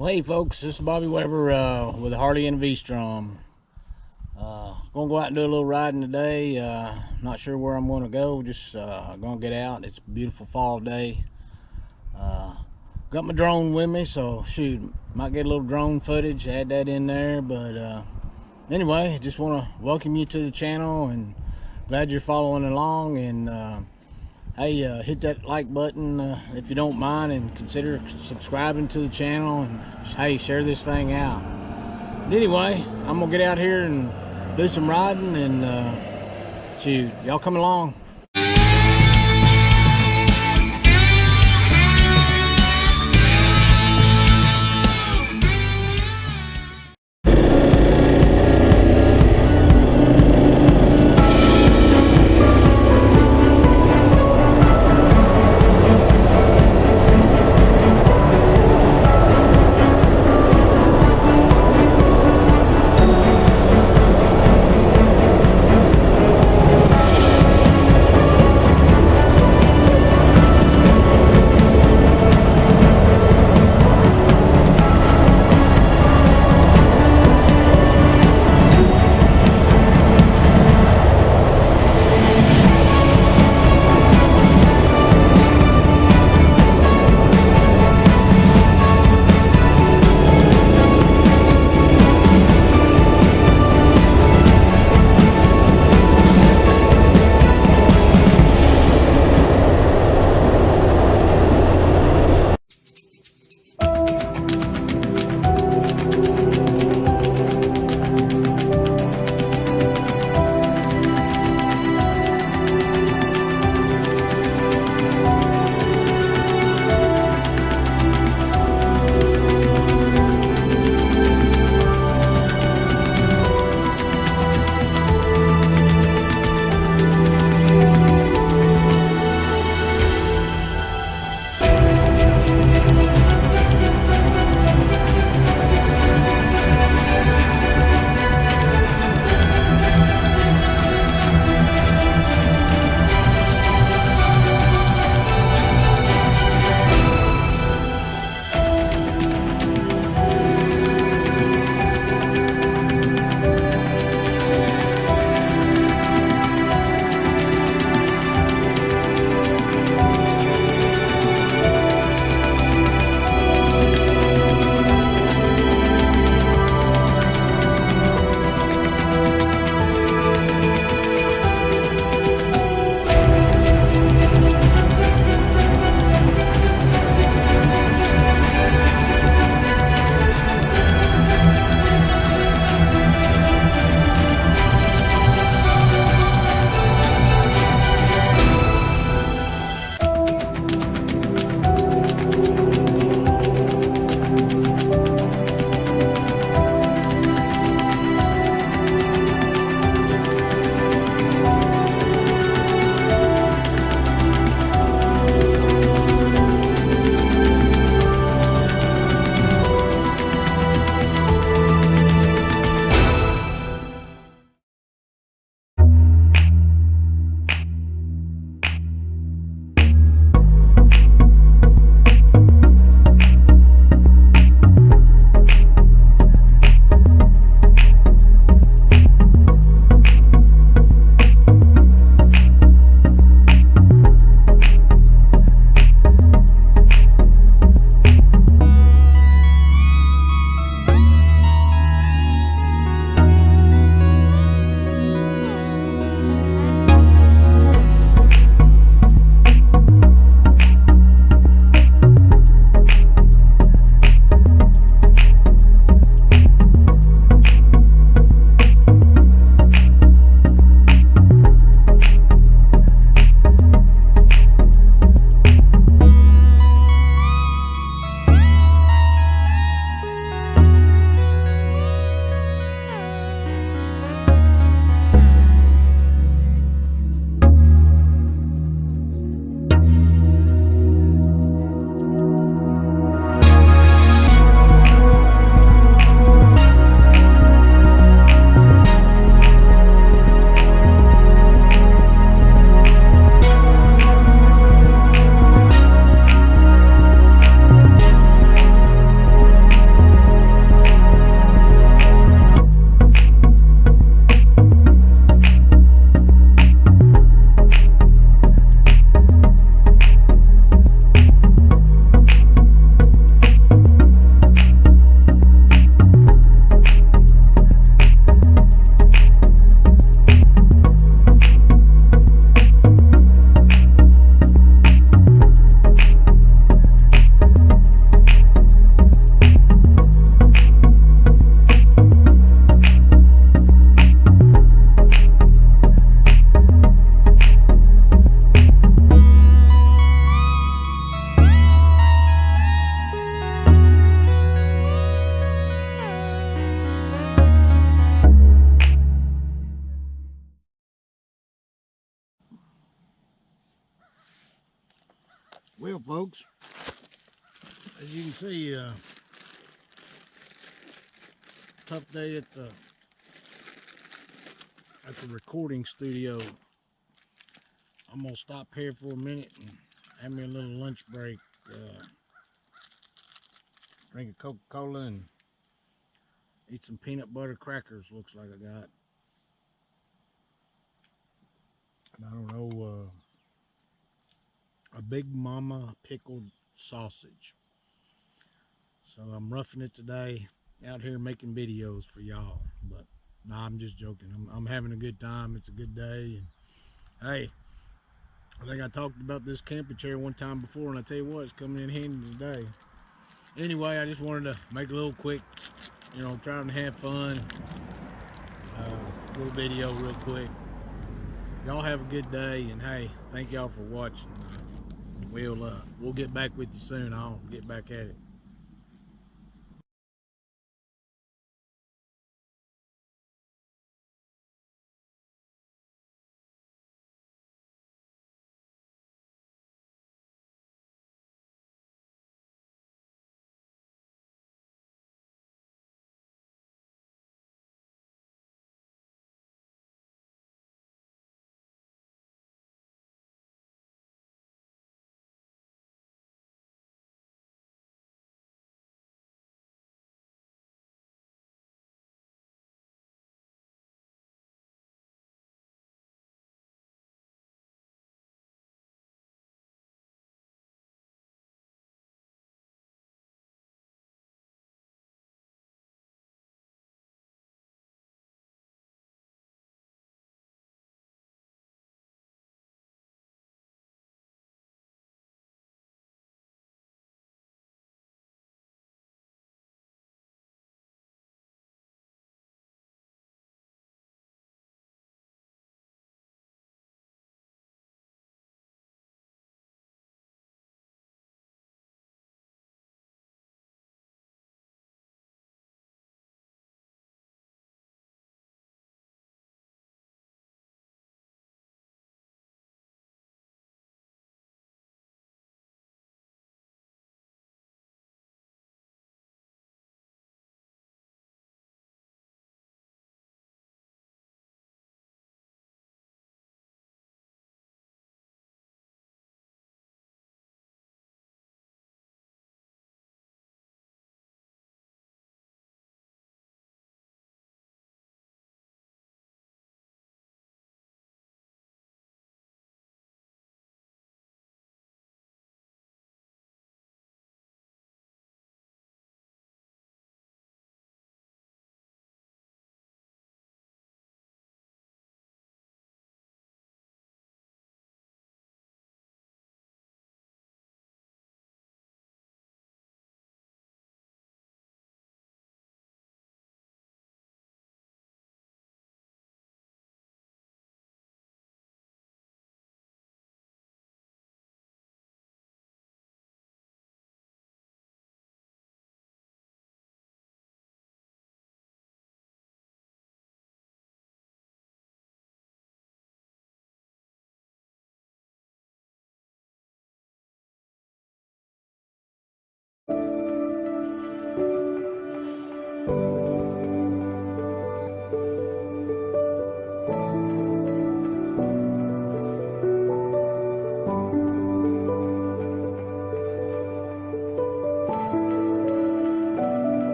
Well, hey folks, this is Bobby Weber with Hardy and Vstrom. Gonna go out and do a little riding today. Not sure where I'm gonna go, just gonna get out. It's a beautiful fall day. Got my drone with me, so shoot, might get a little drone footage, add that in there. But anyway, just want to welcome you to the channel and glad you're following along. And hey, hit that like button if you don't mind, and consider subscribing to the channel, and hey, share this thing out. But anyway, I'm gonna get out here and do some riding, and shoot, y'all come along. folks. As you can see, tough day at the recording studio. I'm gonna stop here for a minute and have me a little lunch break. Drink a Coca-Cola and eat some peanut butter crackers. Looks like I got. And I don't know. A Big Mama pickled sausage. So I'm roughing it today, out here making videos for y'all. But nah, I'm just joking. I'm having a good time. It's a good day. And hey, I think I talked about this camping chair one time before, and I tell you what, it's coming in handy today. Anyway, I just wanted to make a little quick, trying to have fun. Little video real quick. Y'all have a good day, and hey, thank y'all for watching. We'll get back with you soon. I'll get back at it.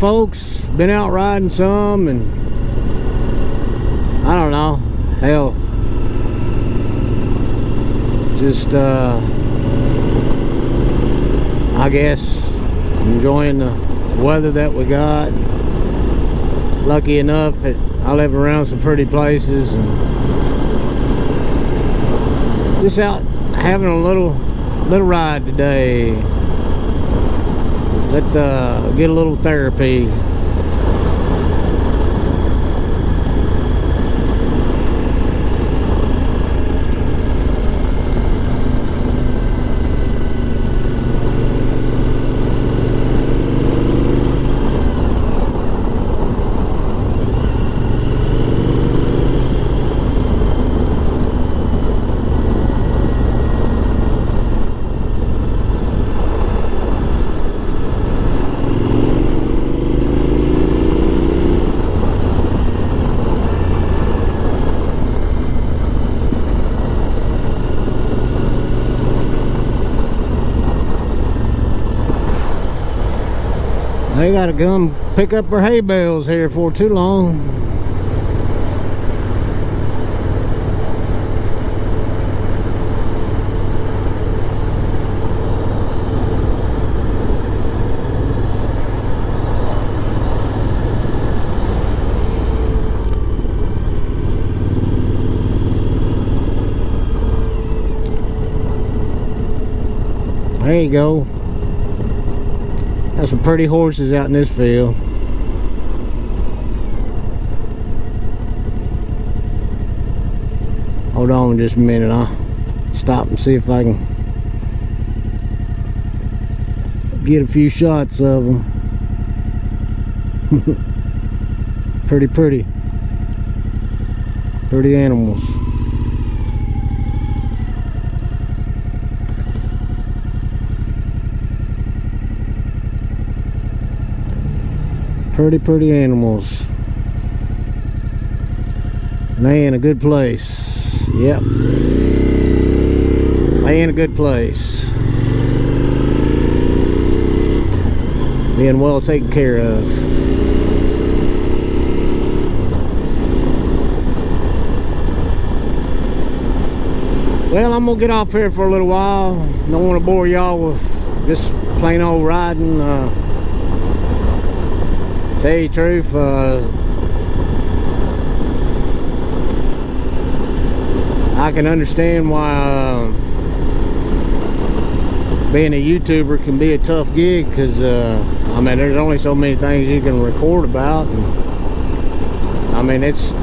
folks, been out riding some, and I don't know, hell, just I guess enjoying the weather that we got. Lucky enough that I live around some pretty places, and just out having a little ride today. Get a little therapy. They gotta come pick up their hay bales here for too long. There you go. Got some pretty horses out in this field. Hold on just a minute, I'll stop and see if I can get a few shots of them. pretty animals. Pretty animals. And they in a good place. Yep. They in a good place. Being well taken care of. Well, I'm gonna get off here for a little while. Don't want to bore y'all with just plain old riding. Tell you the truth, I can understand why being a YouTuber can be a tough gig, because I mean, there's only so many things you can record about, and I mean, it's,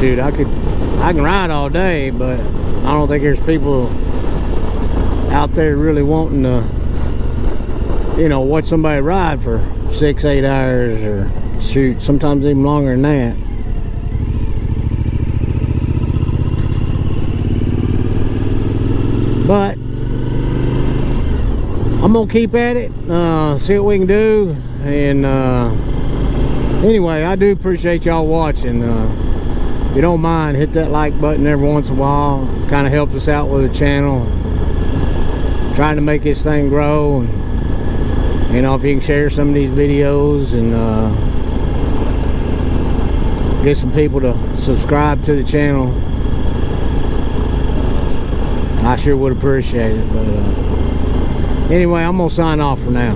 shoot, I can ride all day, but I don't think there's people out there really wanting to, you know, watch somebody ride for 6-8 hours, or shoot, sometimes even longer than that. But I'm gonna keep at it, see what we can do. And anyway, I do appreciate y'all watching. If you don't mind, hit that like button every once in a while. Kind of helps us out with the channel, trying to make this thing grow. And you know, if you can share some of these videos and get some people to subscribe to the channel, I sure would appreciate it. But anyway, I'm gonna sign off for now.